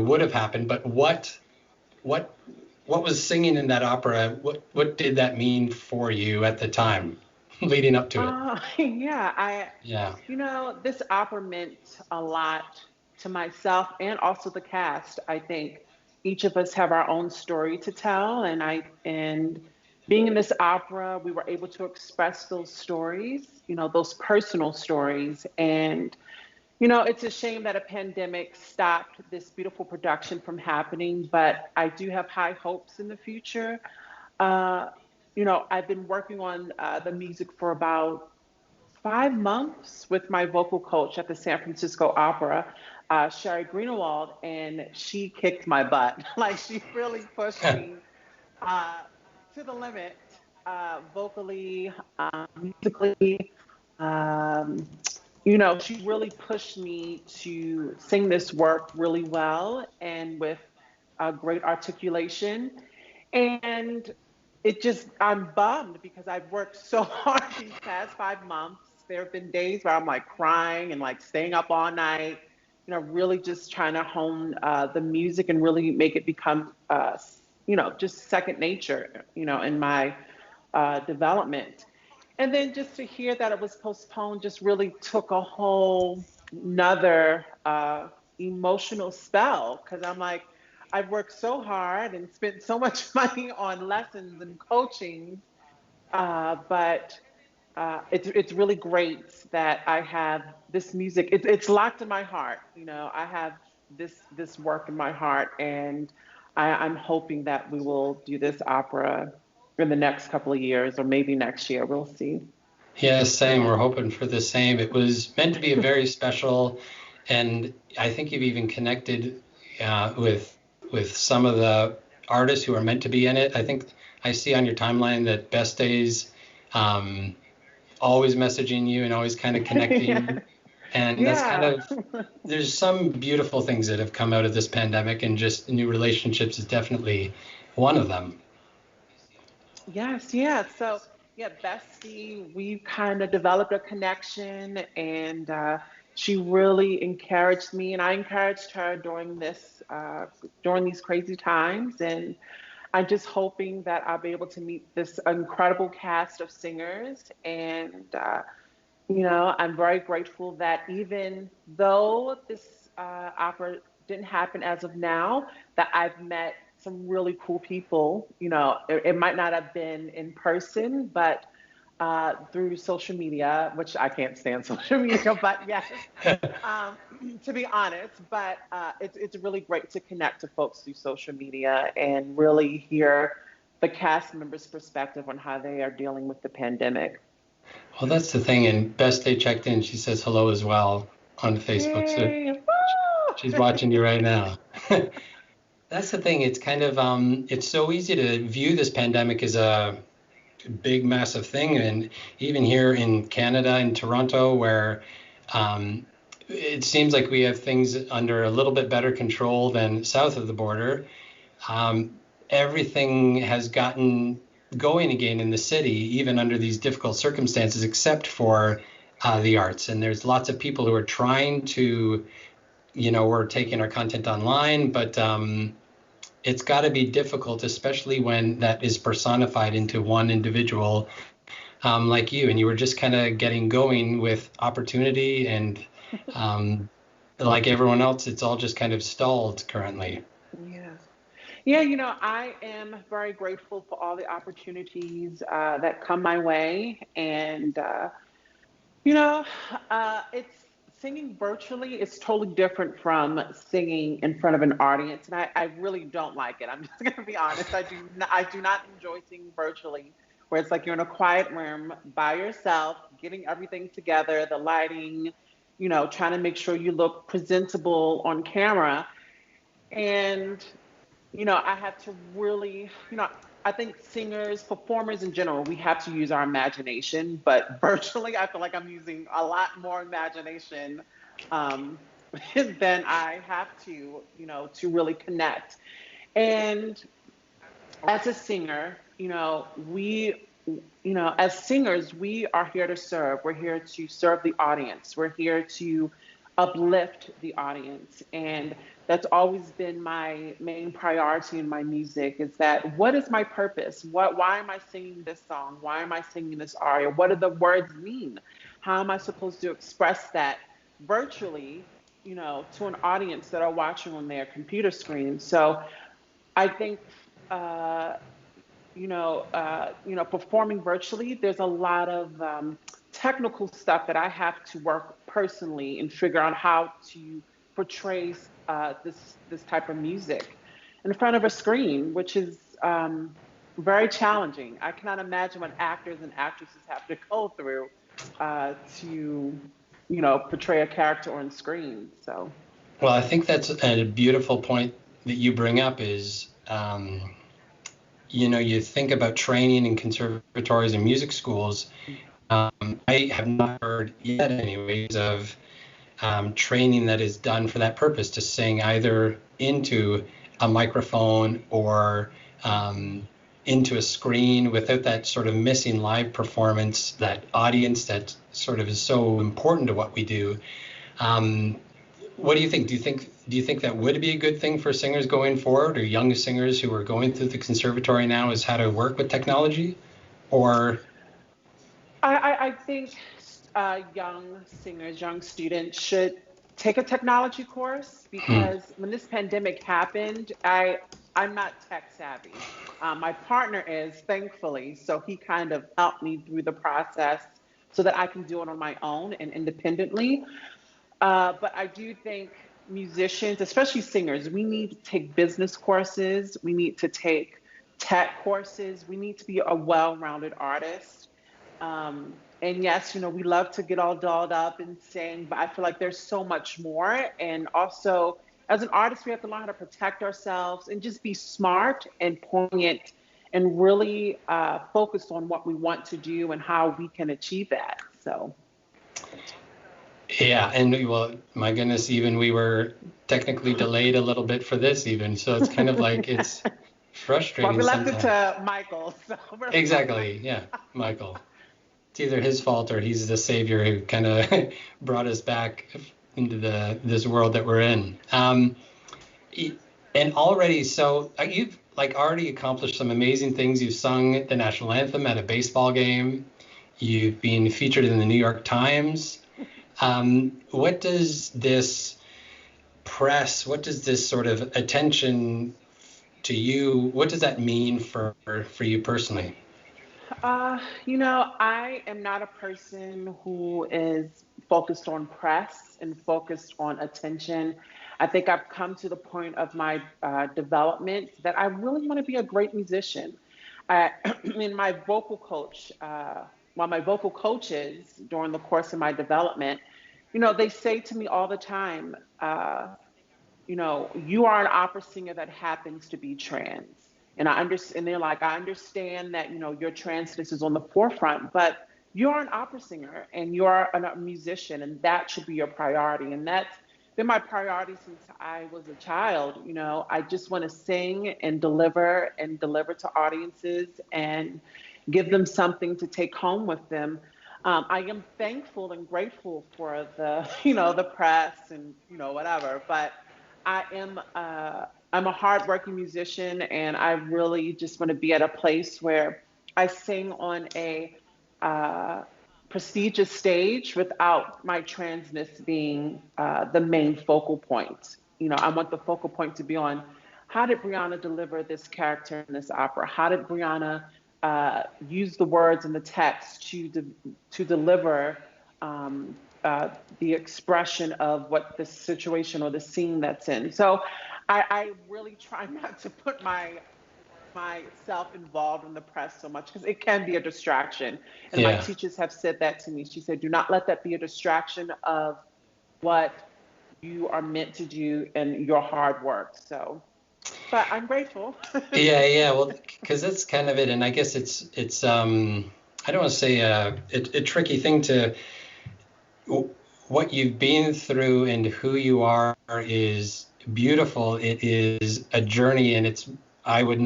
would have happened, but what was singing in that opera? What did that mean for you at the time, leading up to it? Yeah, Yeah. this opera meant a lot to myself and also the cast. I think each of us have our own story to tell, and being in this opera, we were able to express those stories, those personal stories. And it's a shame that a pandemic stopped this beautiful production from happening, but I do have high hopes in the future. Uh, I've been working on the music for about 5 months with my vocal coach at the San Francisco Opera, Sherry Greenewald, and she kicked my butt. Like, she really pushed me uh, to the limit, vocally, musically. Um, she really pushed me to sing this work really well and with great articulation. And I'm bummed because I've worked so hard these past 5 months. There have been days where I'm like crying and like staying up all night, really just trying to hone the music and really make it become, just second nature, in my development. And then just to hear that it was postponed just really took a whole nother emotional spell, because I'm like, I've worked so hard and spent so much money on lessons and coaching, but it's really great that I have this music. It's locked in my heart. I have this work in my heart, and I'm hoping that we will do this opera in the next couple of years, or maybe next year. We'll see. Yeah, same. We're hoping for the same. It was meant to be a very special, and I think you've even connected with some of the artists who are meant to be in it. I think I see on your timeline that Best Days um, always messaging you and always kind of Yeah. connecting, and that's kind Yeah. of there's some beautiful things that have come out of this pandemic, and just new relationships is definitely one of them. Yes, yeah. So, yeah, Bestie, we kind of developed a connection, and she really encouraged me, and I encouraged her during these crazy times. And I'm just hoping that I'll be able to meet this incredible cast of singers. And, I'm very grateful that even though this opera didn't happen as of now, that I've met some really cool people. It might not have been in person, but through social media, which I can't stand social media, but yes, um, to be honest. But it's really great to connect to folks through social media and really hear the cast members' perspective on how they are dealing with the pandemic. Well, that's the thing. And Best Day checked in. She says hello as well on Facebook. So Yay! Woo! she's watching you right now. That's the thing. It's kind of it's so easy to view this pandemic as a big, massive thing. And even here in Canada, in Toronto, where um, it seems like we have things under a little bit better control than south of the border. Um, Everything has gotten going again in the city, even under these difficult circumstances, except for the arts. And there's lots of people who are trying to, we're taking our content online, but it's got to be difficult, especially when that is personified into one individual like you. And you were just kind of getting going with opportunity, and um, like everyone else, it's all just kind of stalled currently. Yeah. Yeah, I am very grateful for all the opportunities that come my way. And, you know, it's singing virtually is totally different from singing in front of an audience. And I really don't like it. I'm just going to be honest. I do not enjoy singing virtually, where it's like you're in a quiet room by yourself, getting everything together, the lighting, trying to make sure you look presentable on camera. And I have to really, I think singers, performers in general, we have to use our imagination, but virtually, I feel like I'm using a lot more imagination um, than I have to, to really connect. And as a singer, as singers, we are here to serve. We're here to serve the audience. We're here to uplift the audience. And that's always been my main priority in my music, is that what is my purpose? Why am I singing this song? Why am I singing this aria? What do the words mean? How am I supposed to express that virtually, to an audience that are watching on their computer screen? So I think, uh, performing virtually, there's a lot of technical stuff that I have to work personally and figure out how to portray this type of music in front of a screen, which is very challenging. I cannot imagine what actors and actresses have to go through to, portray a character on screen. So. Well, I think that's a beautiful point that you bring up is, you think about training in conservatories and music schools. I have not heard yet, anyways, of training that is done for that purpose, to sing either into a microphone or into a screen, without that sort of missing live performance, that audience that sort of is so important to what we do. What do you think? Do you think that would be a good thing for singers going forward, or young singers who are going through the conservatory now, is how to work with technology? Or I think young singers, young students should take a technology course, because when this pandemic happened, I'm not tech savvy. My partner is, thankfully, so he kind of helped me through the process so that I can do it on my own and independently. But I do think musicians, especially singers, we need to take business courses. We need to take tech courses. We need to be a well-rounded artist. And yes, we love to get all dolled up and sing, but I feel like there's so much more. And also, as an artist, we have to learn how to protect ourselves and just be smart and poignant and really focused on what we want to do and how we can achieve that. So. yeah, and well, my goodness, even we were technically delayed a little bit for this, even. So it's kind of like, it's Well, frustrating we left sometimes. it to Michael. So Exactly. Yeah, Michael. It's either his fault or he's the savior who kind of brought us back into this world that we're in. And already, so you've like already accomplished some amazing things. You've sung the national anthem at a baseball game. You've been featured in the New York Times. What does this press, what does this sort of attention to you, what does that mean for you personally? I am not a person who is focused on press and focused on attention. I think I've come to the point of my development that I really want to be a great musician. I, in my vocal coach, my vocal coaches during the course of my development, they say to me all the time, you are an opera singer that happens to be trans. And I understand, and they're like, I understand that, your transness is on the forefront, but you're an opera singer and you're a musician, and that should be your priority. And that's been my priority since I was a child. I just want to sing and deliver to audiences and give them something to take home with them. I am thankful and grateful for the, the press and, whatever, but I'm a hardworking musician, and I really just want to be at a place where I sing on a prestigious stage without my transness being the main focal point. I want the focal point to be on, how did Breanna deliver this character in this opera? How did Breanna use the words in the text to deliver the expression of what the situation or the scene that's in. So I really try not to put myself involved in the press so much, because it can be a distraction. And my Yeah. teachers have said that to me. She said, do not let that be a distraction of what you are meant to do and your hard work. So, but I'm grateful. Yeah. Well, because that's kind of it. And I guess it's I don't want to say a tricky thing to, what you've been through and who you are is beautiful. It is a journey, and I would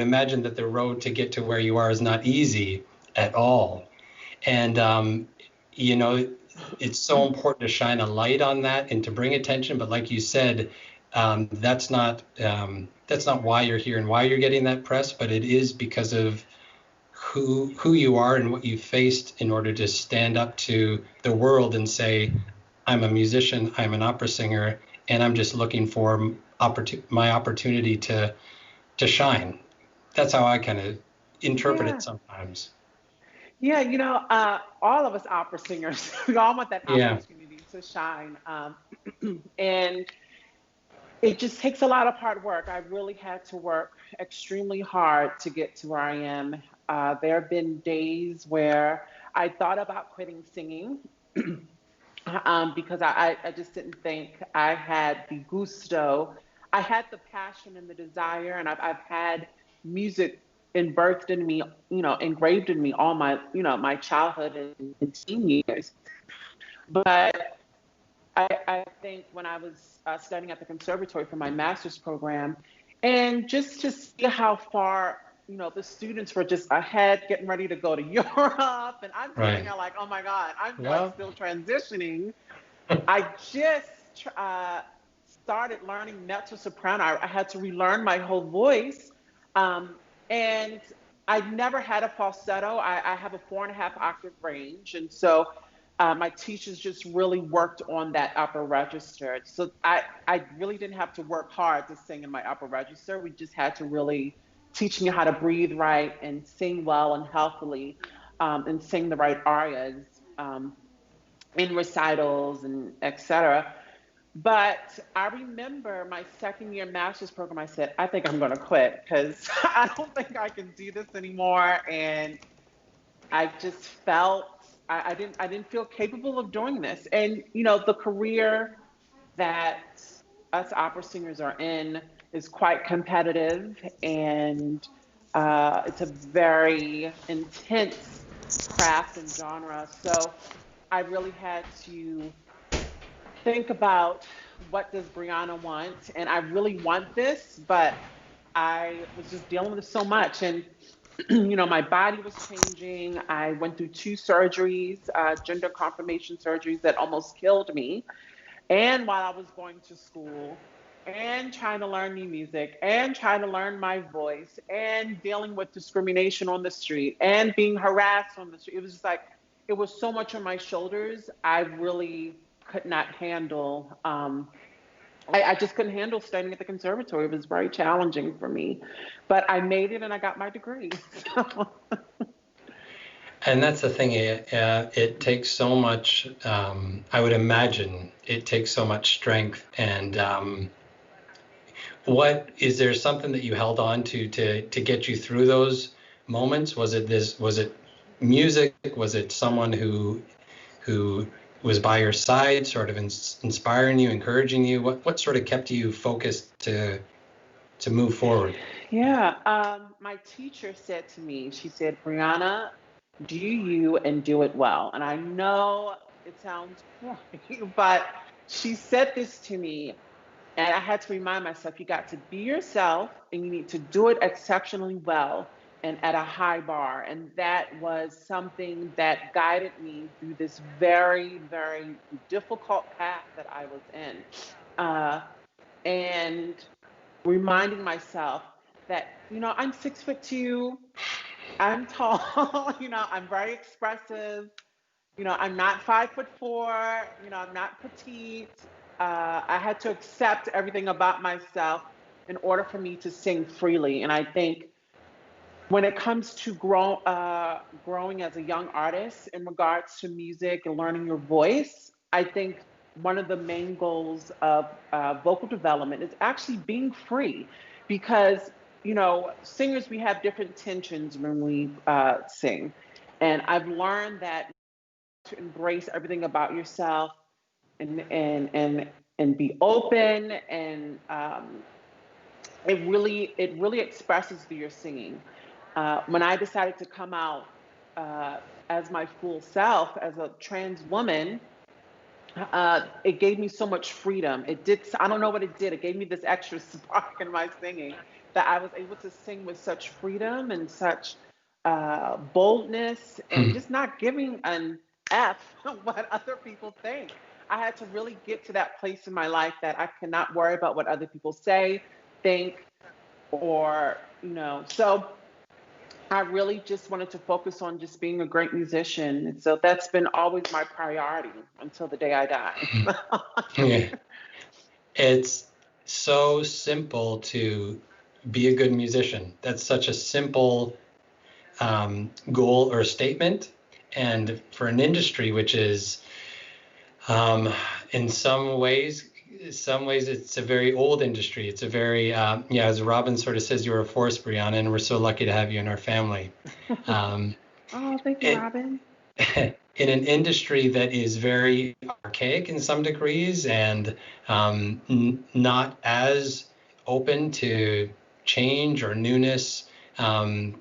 imagine that the road to get to where you are is not easy at all. And, you know, it's so important to shine a light on that and to bring attention. But like you said, that's not why you're here and why you're getting that press, but it is because of who you are and what you faced in order to stand up to the world and say, I'm a musician, I'm an opera singer, and I'm just looking for my opportunity to shine. That's how I kind of interpret it Yeah. sometimes. Yeah, all of us opera singers, we all want that Yeah, opportunity to shine. And it just takes a lot of hard work. I really had to work extremely hard to get to where I am. There have been days where I thought about quitting singing because I just didn't think I had the gusto. I had the passion and the desire, and I've had music birthed in me, engraved in me all my, my childhood and teen years. But I think when I was studying at the conservatory for my master's program, and just to see how far, the students were just ahead, getting ready to go to Europe, and I'm sitting right. there like, oh my God, I'm like Well, still transitioning. I just started learning mezzo soprano. I had to relearn my whole voice. Um, and I never had a falsetto. I have a 4.5 octave range. And so my teachers just really worked on that upper register. So I really didn't have to work hard to sing in my upper register. We just had to really teach me how to breathe right and sing well and healthily, and sing the right arias. In recitals and etc. But I remember my second year master's program, I said, I think I'm going to quit because I don't think I can do this anymore. And I just felt I didn't feel capable of doing this. And the career that us opera singers are in is quite competitive, and it's a very intense craft and genre. So I really had to think about, what does Breanna want? And I really want this, but I was just dealing with so much. And, my body was changing. I went through 2 surgeries, gender confirmation surgeries that almost killed me. And while I was going to school and trying to learn new music and trying to learn my voice and dealing with discrimination on the street and being harassed on the street, it was just like, it was so much on my shoulders. I really could not handle. I just couldn't handle studying at the conservatory. It was very challenging for me, but I made it and I got my degree. So, and that's the thing. It takes so much. I would imagine it takes so much strength. And what is there something that you held on to get you through those moments? Was it this? Was it music? Was it someone who was by your side, sort of inspiring you, encouraging you? What sort of kept you focused to move forward? yeah, my teacher said to me, she said, Brianna, do you and do it well. And I know it sounds corny, but she said this to me, and I had to remind myself, you got to be yourself and you need to do it exceptionally well and at a high bar. And that was something that guided me through this very, very difficult path that I was in. Uh, and reminding myself that, I'm 6'2", I'm tall, I'm very expressive, I'm not 5'4", I'm not petite. I had to accept everything about myself in order for me to sing freely. And I think when it comes to growing as a young artist in regards to music and learning your voice, I think one of the main goals of vocal development is actually being free, because singers, we have different tensions when we sing, and I've learned that to embrace everything about yourself and be open, and it really expresses through your singing. When I decided to come out as my full self as a trans woman, it gave me so much freedom. It did. I don't know what it did. It gave me this extra spark in my singing, that I was able to sing with such freedom and such boldness, and just not giving an F what other people think. I had to really get to that place in my life that I cannot worry about what other people say, think, or, so I really just wanted to focus on just being a great musician. And so that's been always my priority until the day I die. Yeah. It's so simple to be a good musician. That's such a simple goal or statement. And for an industry which is um, in some ways it's a very old industry. It's a very yeah, as Robin sort of says, you're a force, Breanna, and we're so lucky to have you in our family. Um, Oh, thank you, it Robin. in an industry that is very archaic in some degrees and not as open to change or newness. And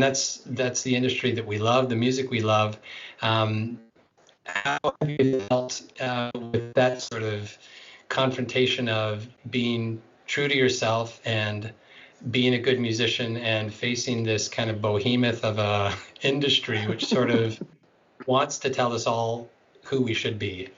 that's the industry that we love, the music we love. How have you felt with that sort of confrontation of being true to yourself and being a good musician and facing this kind of behemoth of a industry which sort of wants to tell us all who we should be?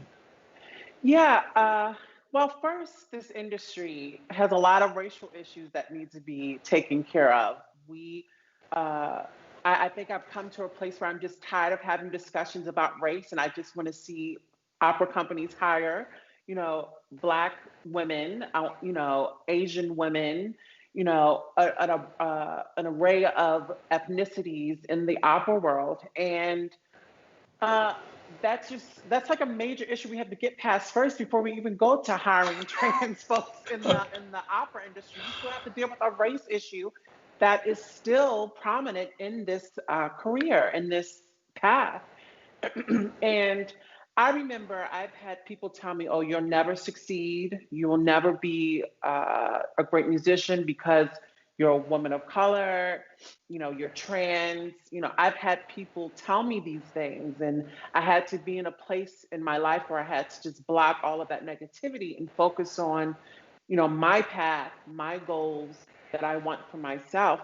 Yeah, well, first, this industry has a lot of racial issues that need to be taken care of. We, uh, I think I've come to a place where I'm just tired of having discussions about race, and I just want to see opera companies hire, Black women, Asian women, an array of ethnicities in the opera world, and uh, that's like a major issue we have to get past first before we even go to hiring trans folks in the opera industry. We still have to deal with a race issue that is still prominent in this career, in this path. And I remember I've had people tell me, "Oh, you'll never succeed. You will never be a great musician because you're a woman of color. You're trans." I've had people tell me these things, and I had to be in a place in my life where I had to just block all of that negativity and focus on, my path, my goals that I want for myself.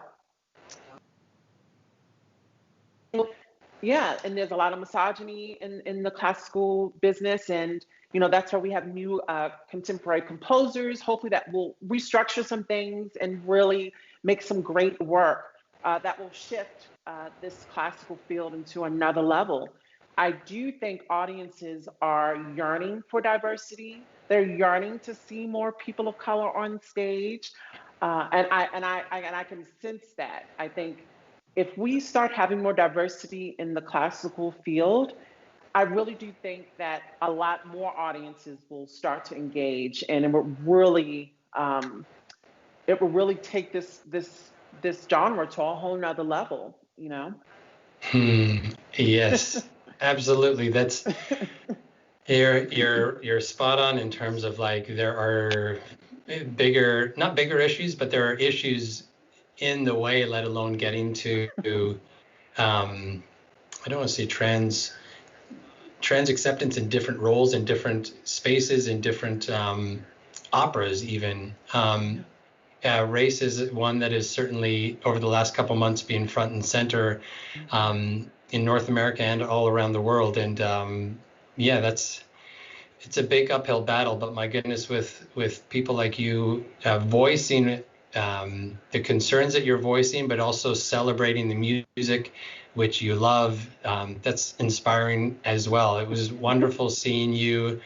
Yeah, and there's a lot of misogyny in the classical business, and that's why we have new contemporary composers. Hopefully, that will restructure some things and really make some great work that will shift this classical field into another level. I do think audiences are yearning for diversity. They're yearning to see more people of color on stage, and I can sense that. I think if we start having more diversity in the classical field, I really do think that a lot more audiences will start to engage, and it will really take this genre to a whole nother level. Hmm. Yes, absolutely. That's you're spot on in terms of like there are not bigger issues, but there are issues in the way, let alone getting to I don't want to say trans acceptance in different roles, in different spaces, in different operas, even. Race is one that is certainly over the last couple months being front and center in North America and all around the world. And yeah, it's a big uphill battle. But my goodness, with people like you voicing the concerns that you're voicing, but also celebrating the music which you love, that's inspiring as well. It was wonderful seeing you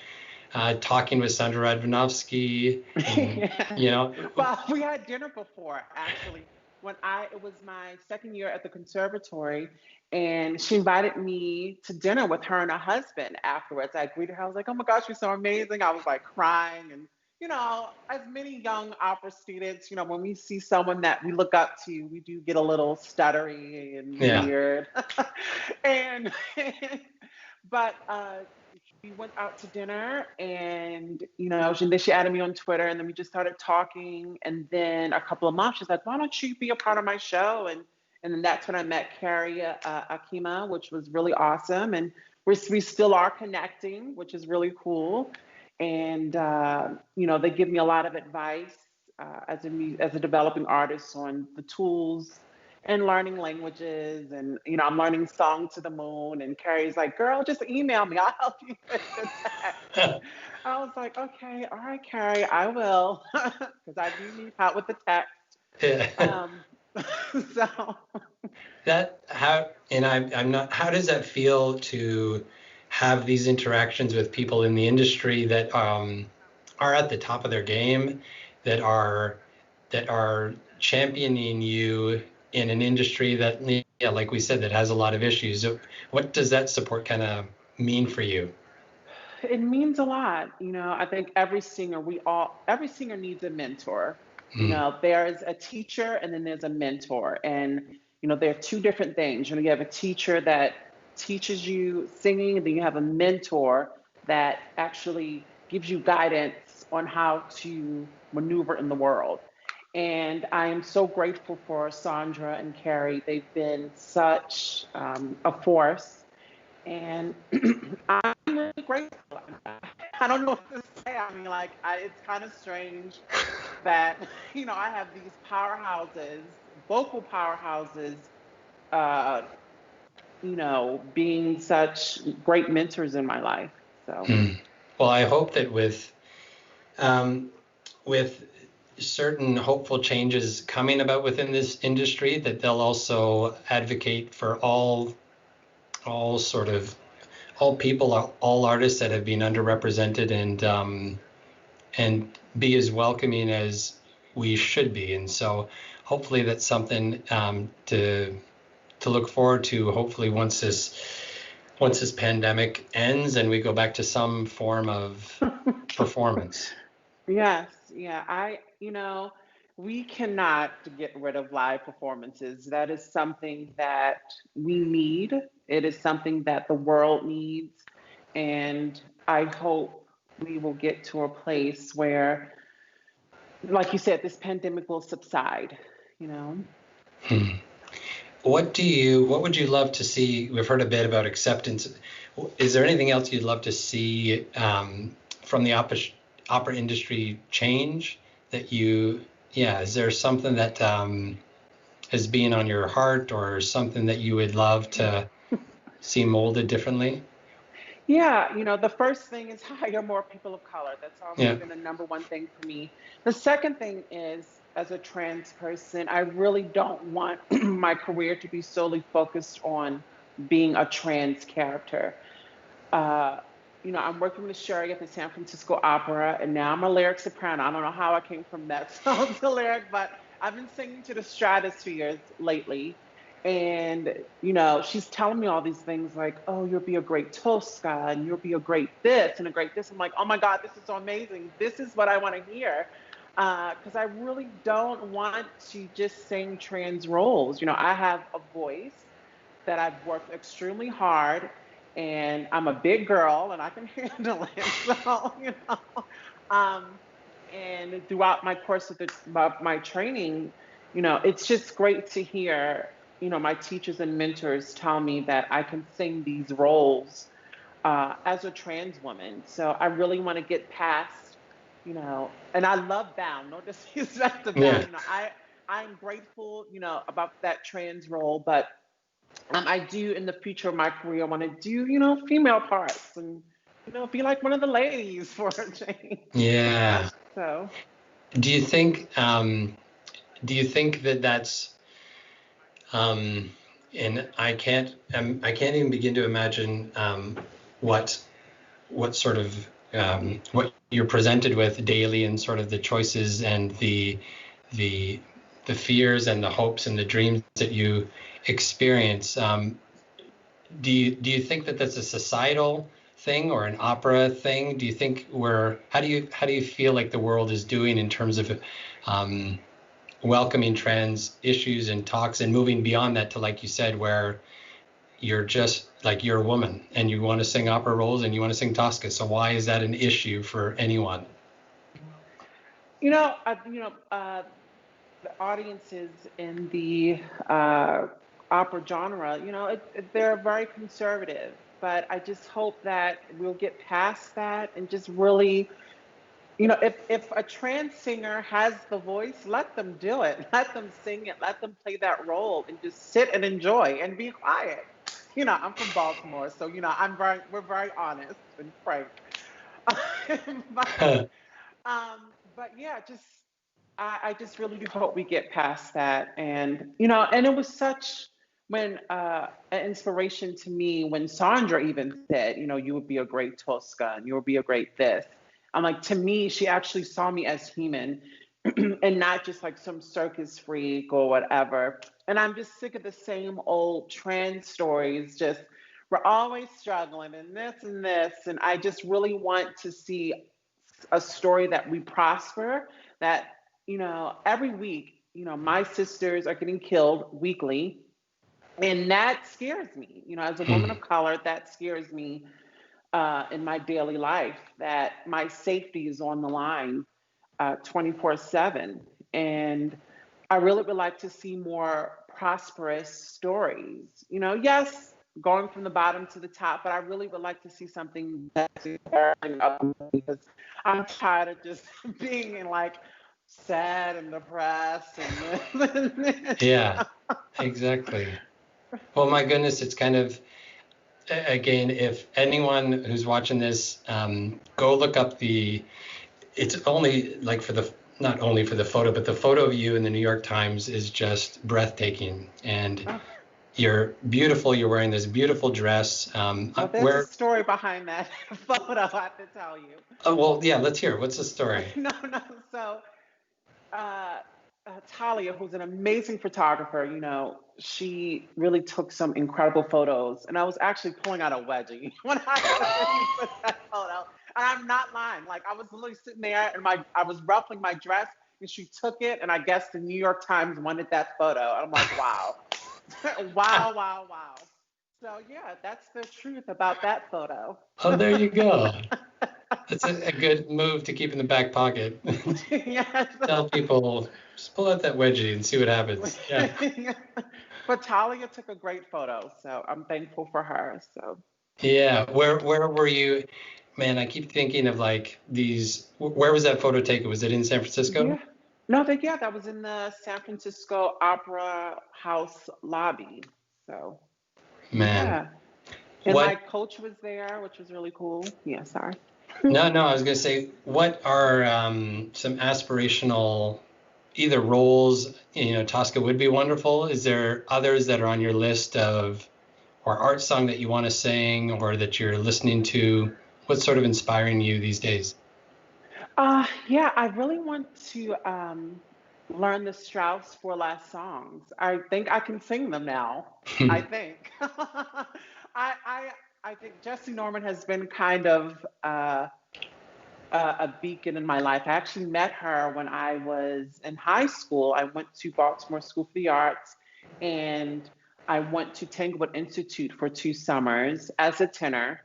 talking with Sandra Radvanovsky, and Yeah. you know, Well, we had dinner before, actually. It was my second year at the conservatory, and she invited me to dinner with her and her husband afterwards. I greeted her. I was like, "Oh my gosh, you're so amazing." I was like crying. And, as many young opera students, when we see someone that we look up to, we do get a little stuttery and yeah. weird. and, but we went out to dinner, and then she added me on Twitter, and then we just started talking, and then a couple of months she's like, "Why don't you be a part of my show?" And then that's when I met Carrie Akima, which was really awesome, and we still are connecting, which is really cool. And they give me a lot of advice as a developing artist on the tools and learning languages. And, I'm learning Song to the Moon. And Carrie's like, girl, just email me. I'll help you with the text. I was like, okay, all right, Carrie, I will. Because I do need help with the text. Yeah. Um, so, That how and I'm not how does that feel to have these interactions with people in the industry that are at the top of their game, that are championing you in an industry that, yeah, like we said, that has a lot of issues. So what does that support kind of mean for you? it means a lot. I think every singer needs a mentor. Mm, There's a teacher and then there's a mentor. And, there are two different things. You have a teacher that teaches you singing, and then you have a mentor that actually gives you guidance on how to maneuver in the world. And I am so grateful for Sandra and Carrie. They've been such a force, and I'm really grateful. I don't know what to say. I mean, like, it's kind of strange that, I have these powerhouses, vocal powerhouses, uh, being such great mentors in my life. So, mm. Well, I hope that um, with certain hopeful changes coming about within this industry, that they'll also advocate for all sort of all people, all artists that have been underrepresented, and be as welcoming as we should be. And so hopefully that's something to look forward to. Hopefully once this pandemic ends and we go back to some form of performance. yes, yeah, we cannot get rid of live performances. That is something that we need. It is something that the world needs. And I hope we will get to a place where, like you said, this pandemic will subside, you know? Hmm. What would you love to see? We've heard a bit about acceptance. Is there anything else you'd love to see from the opera industry change that yeah, is there something that has been on your heart, or something that you would love to see molded differently? Yeah, the first thing is hire more people of color. That's always Yeah. been the number one thing for me. The second thing is, as a trans person, I really don't want my career to be solely focused on being a trans character. Uh, I'm working with Sherry at the San Francisco Opera, and now I'm a lyric soprano. I don't know how I came from that song to lyric, but I've been singing to the stratospheres lately. And, she's telling me all these things like, oh, you'll be a great Tosca, and you'll be a great this and a great this. I'm like, oh my God, this is so amazing. This is what I want to hear. Because I really don't want to just sing trans roles. I have a voice that I've worked extremely hard, and I'm a big girl and I can handle it. So, um, and throughout my course of my training, it's just great to hear, my teachers and mentors tell me that I can sing these roles as a trans woman. So I really want to get past, and I love Bound. No disrespect to Bound. Yeah. I'm grateful, about that trans role, but I do in the future of my career want to do, female parts and, be like one of the ladies for a change. Yeah. So, Do you think that that's um, and I can't even begin to imagine what sort of what you're presented with daily, and sort of the choices and the the fears and the hopes and the dreams that you experience. Do you think that that's a societal thing or an opera thing? Do you think how do you feel like the world is doing in terms of um, welcoming trans issues and talks, and moving beyond that to, like you said, where you're just like, you're a woman and you want to sing opera roles and you want to sing Tosca. So why is that an issue for anyone? you know, uh, you know, uh, the audiences in the opera genre, they're very conservative, but I just hope that we'll get past that and just really if a trans singer has the voice, let them do it. Let them sing it. Let them play that role and just sit and enjoy and be quiet. I'm from Baltimore, so we're very honest and frank. but but yeah, I just really do hope we get past that. And it was such when an inspiration to me when Sandra even said, you would be a great Tosca and you would be a great this. I'm like, to me, she actually saw me as human and not just like some circus freak or whatever. And I'm just sick of the same old trans stories. Just we're always struggling and this and this. And I just really want to see a story that we prosper, that, every week, my sisters are getting killed weekly. And that scares me, as a woman of color, that scares me in my daily life, that my safety is on the line 24/7. And I really would like to see more prosperous stories. Yes, going from the bottom to the top, but I really would like to see something that's encouraging because I'm tired of just being in like sad and depressed and Yeah, exactly. Well, my goodness, it's kind of, again, if anyone who's watching this, go look up it's only like not only for the photo, but the photo of you in the New York Times is just breathtaking. And Oh, you're beautiful. You're wearing this beautiful dress. well, there's a Where, story behind that photo, I have to tell you. oh, well, yeah, let's hear it. What's the story? No, no. So uh, Talia, who's an amazing photographer, she really took some incredible photos. And I was actually pulling out a wedgie when you put that photo. And I'm not lying. Like I was literally sitting there and I was ruffling my dress and she took it. And I guess the New York Times wanted that photo. And I'm like, wow, wow, wow, wow. So yeah, that's the truth about that photo. Oh, there you go. That's a good move to keep in the back pocket. Yes. Tell people, just pull out that wedgie and see what happens. Yeah. But Talia took a great photo, so I'm thankful for her. So Yeah. Where were you? Man, I keep thinking of like these. Where was that photo taken? Was it in San Francisco? yeah, no, that was in the San Francisco Opera House lobby. So Man, yeah, and my what? coach was there, which was really cool. Yeah, sorry. No, no, I was gonna say, what are some aspirational either roles? Tosca would be wonderful. Is there others that are on your list of or art song that you want to sing or that you're listening to? What's sort of inspiring you these days? Yeah, I really want to learn the Strauss four last songs. I think I can sing them now. I think. I I think Jesse Norman has been kind of a beacon in my life. I actually met her when I was in high school. I went to Baltimore School for the Arts, and I went to Tanglewood Institute for 2 summers as a tenor.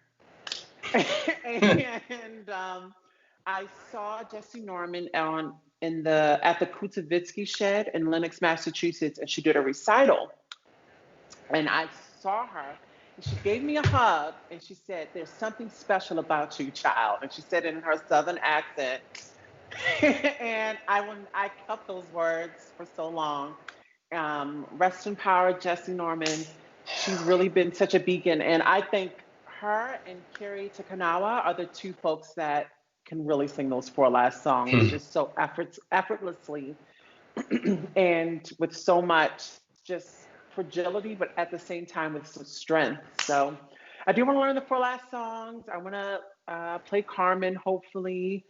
and I saw Jesse Norman at the Kutavitsky Shed in Lenox, Massachusetts, and she did a recital. And I saw her, and she gave me a hug, and she said, "There's something special about you, child." And she said it in her Southern accent, and I kept those words for so long. Rest in power, Jesse Norman. She's really been such a beacon, and I think her and Carrie Takanawa are the two folks that can really sing those four last songs just so effortlessly and with so much just fragility, but at the same time with some strength. So I do want to learn the four last songs. I want to play Carmen, hopefully.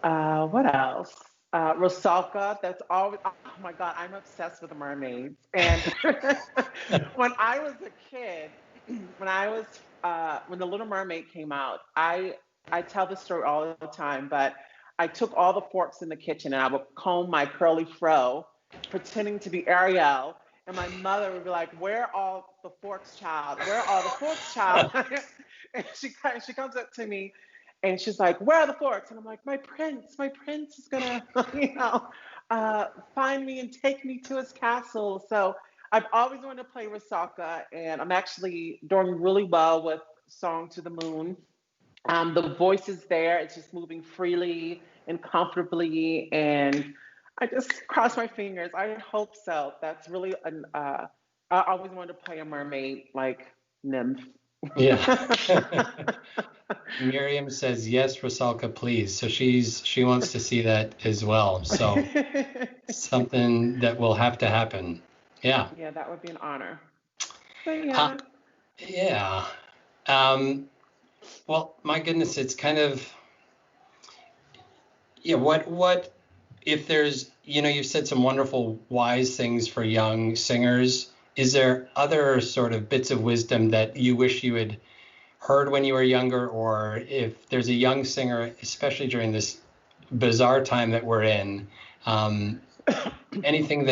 What else? Rusalka. That's always. Oh my God, I'm obsessed with the mermaids. And when I was a kid, when the Little Mermaid came out, I tell this story all the time, but I took all the forks in the kitchen and I would comb my curly fro, pretending to be Ariel. And my mother would be like, "Where are all the forks, child? Where are all the forks, child?" And she comes up to me and she's like, "Where are the forks?" And I'm like, my prince is gonna, you know, find me and take me to his castle." So I've always wanted to play Rusaka, and I'm actually doing really well with Song to the Moon. The voice is there. It's just moving freely and comfortably. And I just cross my fingers. I hope so. That's really I always wanted to play a mermaid like nymph. Yeah. Miriam says yes, Rusalka, please. So she wants to see that as well. So something that will have to happen. Yeah. Yeah, that would be an honor. But Uh, yeah. yeah. Well, my goodness, it's kind of, yeah, what if there's, you've said some wonderful wise things for young singers. Is there other sort of bits of wisdom that you wish you had heard when you were younger, or if there's a young singer, especially during this bizarre time that we're in, um, anything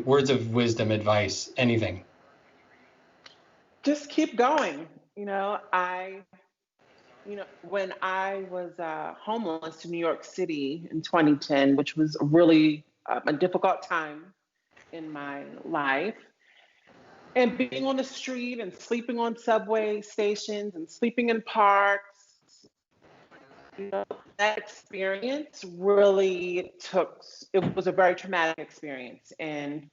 words of wisdom, advice, anything? Just keep going. When I was homeless in New York City in 2010, which was really a difficult time in my life, and being on the street and sleeping on subway stations and sleeping in parks, you know, that experience really it was a very traumatic experience. And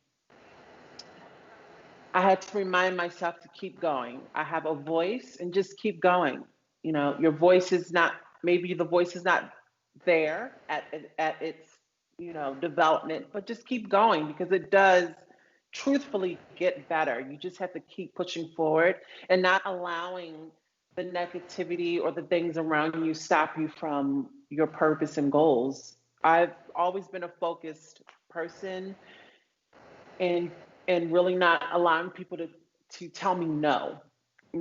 I had to remind myself to keep going. I have a voice and just keep going. Your voice is not, maybe the voice is not there at its, development, but just keep going because it does truthfully get better. You just have to keep pushing forward and not allowing the negativity or the things around you stop you from your purpose and goals. I've always been a focused person, and really not allowing people to tell me no.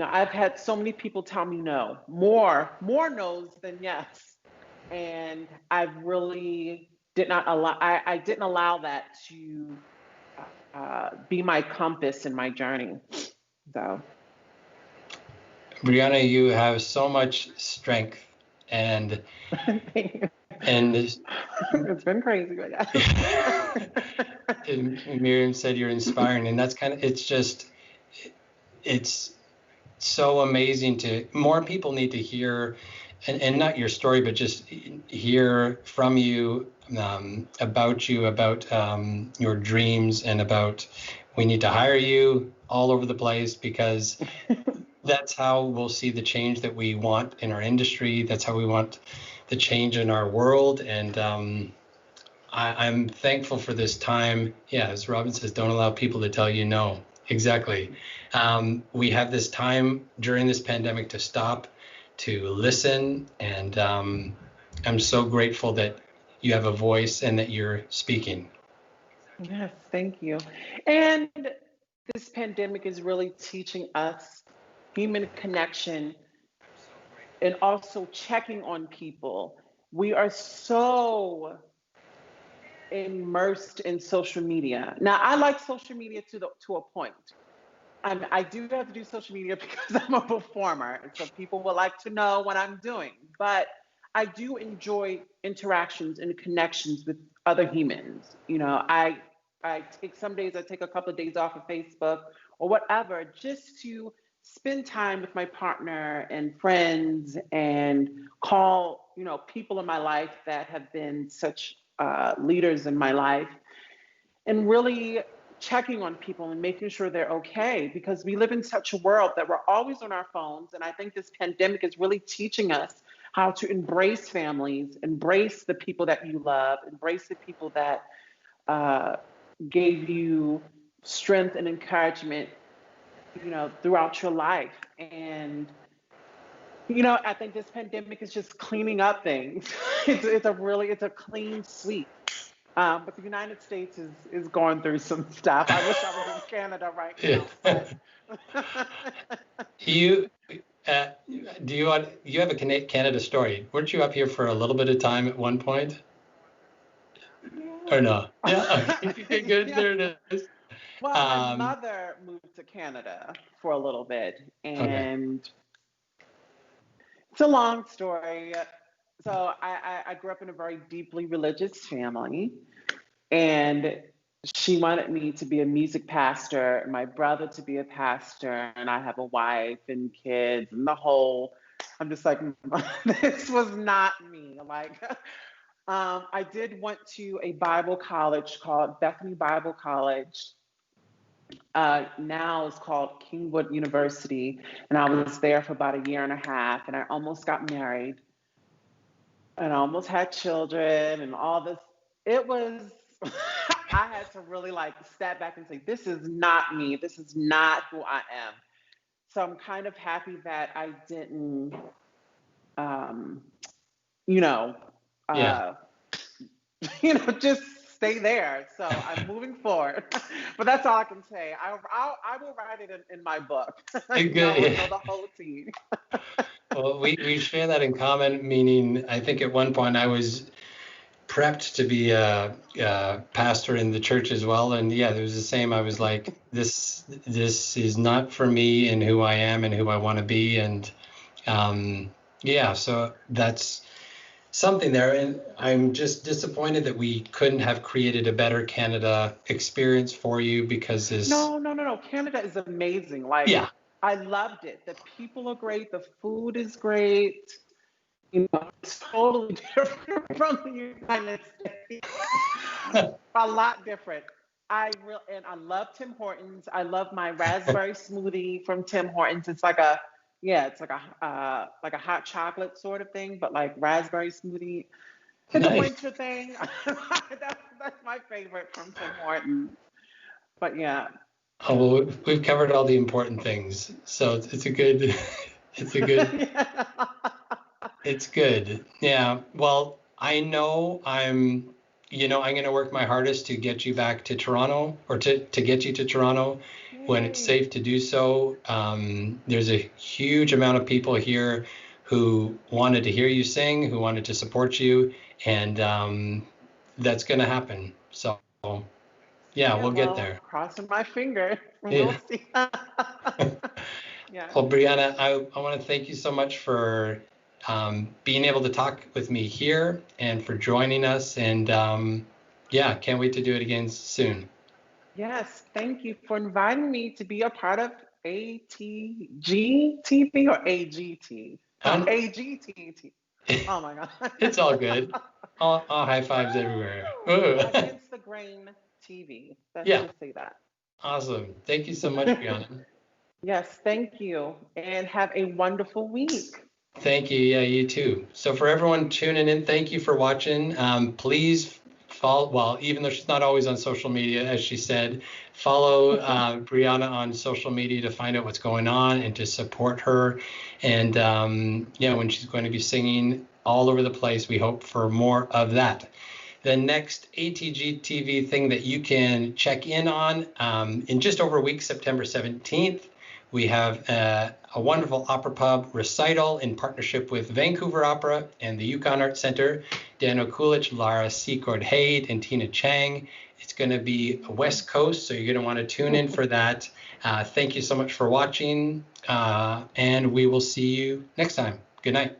I've had so many people tell me no, more no's than yes. And I really did not allow, I didn't allow that to be my compass in my journey. So, Breanna, you have so much strength and thank you. and It's been crazy, but yeah. and Miriam said you're inspiring, and that's it's so amazing to more people need to hear, and not your story, but just hear from you, about your dreams, and about we need to hire you all over the place, because that's how we'll see the change that we want in our industry. That's how we want the change in our world. And I'm thankful for this time. Yeah, as Robin says, don't allow people to tell you no. Exactly. We have this time during this pandemic to stop, to listen. And I'm so grateful that you have a voice and that you're speaking. Yes, thank you. And this pandemic is really teaching us human connection and also checking on people. We are so immersed in social media. Now, I like social media to a point. I do have to do social media because I'm a performer, and so people would like to know what I'm doing. But I do enjoy interactions and connections with other humans. I take some days, I take a couple of days off of Facebook or whatever, just to spend time with my partner and friends and call, people in my life that have been such leaders in my life, and really checking on people and making sure they're okay, because we live in such a world that we're always on our phones. And I think this pandemic is really teaching us how to embrace families, embrace the people that you love, embrace the people that gave you strength and encouragement, throughout your life. And I think this pandemic is just cleaning up things. It's a clean sweep. But the United States is going through some stuff. I wish I was in Canada right now. But You uh, you have a Canada story? Weren't you up here for a little bit of time at one point, or no? Yeah. Okay, good. yeah. There it is. Well, my Um, mother moved to Canada for a little bit, okay. and it's a long story. So I grew up in a very deeply religious family, and she wanted me to be a music pastor, my brother to be a pastor, and I have a wife and kids and the whole I'm just like, this was not me. Like, I went to a Bible college called Bethany Bible College. Now it's called Kingwood University. And I was there for about a year and a half, and I almost got married and I almost had children and all this. It was, I had to really like step back and say, this is not me. This is not who I am. So I'm kind of happy that I didn't, um, you know, Yeah. uh, just stay there. So I'm moving forward. But that's all I can say. I will write it in my book. Good. Y'all will Yeah. know the whole team. Well, we share that in common, meaning I think at one point I was prepped to be a pastor in the church as well. And yeah, it was the same. I was like, this is not for me and who I am and who I want to be. And yeah, so that's something there. And I'm just disappointed that we couldn't have created a better Canada experience for you because No. Canada is amazing. Like, yeah, I loved it. The people are great. The food is great. It's totally different from the United States. A lot different. And I love Tim Hortons. I love my raspberry smoothie from Tim Hortons. It's like a hot chocolate sort of thing, but like raspberry smoothie. It's a nice. winter thing. That's my favorite from Tim Hortons. But yeah. Oh, well, we've covered all the important things. So it's a good, it's a good, Yeah. it's good. Yeah. Well, I know I'm going to work my hardest to get you back to Toronto or to get you to Toronto when it's Yay. safe to do so. There's a huge amount of people here who wanted to hear you sing, who wanted to support you, and that's going to happen. So, yeah, Yeah, we'll get well, there. crossing my fingers. We'll Yeah. see. Yeah. Well, Breanna, I want to thank you so much for being able to talk with me here and for joining us. And yeah, can't wait to do it again soon. Yes, thank you for inviting me to be a part of ATG TV or AGT? Oh, And AGT. Oh my God. it's all good. All high fives everywhere. Woo! Ooh. Against the Grain TV. Let's Yeah, just say that. awesome. Thank you so much, Breanna. Yes, thank you. And have a wonderful week. Thank you. Yeah, you too. So for everyone tuning in, thank you for watching. Please follow, well, even though she's not always on social media, as she said, follow Breanna on social media to find out what's going on and to support her. And yeah, when she's going to be singing all over the place, we hope for more of that. The next ATG TV thing that you can check in on in just over a week, September 17th, we have a wonderful opera pub recital in partnership with Vancouver Opera and the Yukon Arts Centre. Dan Okulich, Lara Secord-Haid, and Tina Chang. It's going to be West Coast, so you're going to want to tune in for that. Thank you so much for watching, and we will see you next time. Good night.